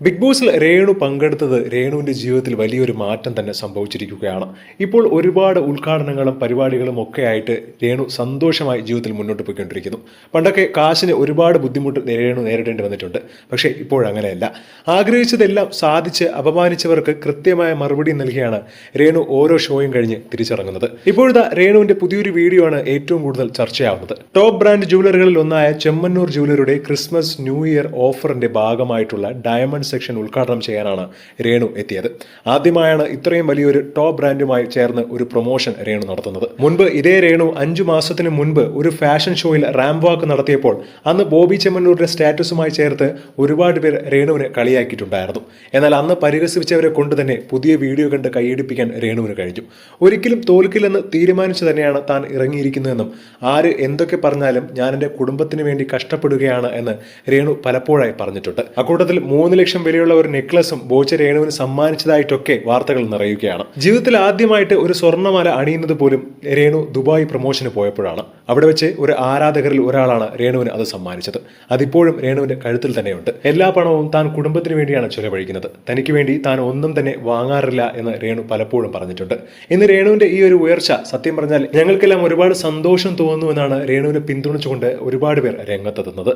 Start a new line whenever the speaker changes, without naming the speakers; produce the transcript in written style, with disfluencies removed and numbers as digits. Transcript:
Big ബോസിൽ രേണു പങ്കെടുത്തത് രേണുവിന്റെ ജീവിതത്തിൽ വലിയൊരു മാറ്റം തന്നെ സംഭവിച്ചിരിക്കുകയാണ്. ഇപ്പോൾ ഒരുപാട് ഉദ്ഘാടനങ്ങളും പരിപാടികളും ഒക്കെ ആയിട്ട് രേണു സന്തോഷമായി ജീവിതത്തിൽ മുന്നോട്ട് പോയിക്കൊണ്ടിരിക്കുന്നു. പണ്ടൊക്കെ കാശിന് ഒരുപാട് ബുദ്ധിമുട്ട് രേണു നേരിടേണ്ടി വന്നിട്ടുണ്ട്. പക്ഷേ ഇപ്പോഴങ്ങനെയല്ല. ആഗ്രഹിച്ചതെല്ലാം സാധിച്ച് അപമാനിച്ചവർക്ക് കൃത്യമായ മറുപടി നൽകിയാണ് രേണു ഓരോ ഷോയും കഴിഞ്ഞ് തിരിച്ചിറങ്ങുന്നത്. ഇപ്പോഴത്തെ രേണുവിന്റെ പുതിയൊരു വീഡിയോ ആണ് ഏറ്റവും കൂടുതൽ ചർച്ചയാവുന്നത്. ടോപ്പ് ബ്രാൻഡ് ജുവലറികളിൽ ഒന്നായ ചെമ്മണ്ണൂർ ജുവലറിയുടെ ക്രിസ്മസ് ന്യൂ ഇയർ ഓഫറിന്റെ ഭാഗമായിട്ടുള്ള ഡയമണ്ട് സെക്ഷൻ ഉദ്ഘാടനം ചെയ്യാനാണ് രേണു എത്തിയത്. ആദ്യമായാണ് ഇത്രയും വലിയൊരു ടോപ്പ് ബ്രാൻഡുമായി ചേർന്ന് ഒരു പ്രൊമോഷൻ രേണു നടത്തുന്നത്. മുൻപ് ഇതേ രേണു 5 മാസത്തിന് മുൻപ് ഒരു ഫാഷൻ ഷോയിൽ റാമ്പ് വാക്ക് നടത്തിയപ്പോൾ അന്ന് ബോബി ചെമ്മണ്ണൂരിന്റെ സ്റ്റാറ്റസുമായി ചേർത്ത് ഒരുപാട് പേർ രേണുവിനെ കളിയാക്കിയിട്ടുണ്ടായിരുന്നു. എന്നാൽ അന്ന് പരിഹസിച്ചവരെ കൊണ്ട് തന്നെ പുതിയ വീഡിയോ കണ്ട് കൈയടിപ്പിക്കാൻ രേണുവിന് കഴിഞ്ഞു. ഒരിക്കലും തോൽക്കില്ലെന്ന് തീരുമാനിച്ചു തന്നെയാണ് താൻ ഇറങ്ങിയിരിക്കുന്നതെന്നും ആര് എന്തൊക്കെ പറഞ്ഞാലും ഞാൻ എൻ്റെ കുടുംബത്തിന് വേണ്ടി കഷ്ടപ്പെടുകയാണ് എന്ന് രേണു പലപ്പോഴായി പറഞ്ഞിട്ടുണ്ട്. അക്കൂട്ടത്തിൽ 3 ലക്ഷം വിലയുള്ള ഒരു നെക്ലസും ബോച്ച രേണുവിന് സമ്മാനിച്ചതായിട്ടൊക്കെ വാർത്തകൾ നിറയുകയാണ്. ജീവിതത്തിൽ ആദ്യമായിട്ട് ഒരു സ്വർണ്ണമാല അണിയുന്നത് പോലും രേണു ദുബായ് പ്രൊമോഷന് പോയപ്പോഴാണ്. അവിടെ വെച്ച് ഒരു ആരാധകരിൽ ഒരാളാണ് രേണുവിന് അത് സമ്മാനിച്ചത്. അതിപ്പോഴും രേണുവിന്റെ കഴുത്തിൽ തന്നെയുണ്ട്. എല്ലാ പണവും താൻ കുടുംബത്തിന് വേണ്ടിയാണ് ചെലവഴിക്കുന്നത്. തനിക്ക് വേണ്ടി താൻ ഒന്നും തന്നെ വാങ്ങാറില്ല എന്ന് രേണു പലപ്പോഴും പറഞ്ഞിട്ടുണ്ട്. ഇന്ന് രേണുവിന്റെ ഈ ഒരു ഉയർച്ച സത്യം പറഞ്ഞാൽ ഞങ്ങൾക്കെല്ലാം ഒരുപാട് സന്തോഷം തോന്നുന്നു എന്നാണ് രേണുവിനെ പിന്തുണച്ചുകൊണ്ട് ഒരുപാട് പേർ രംഗത്തെത്തുന്നത്.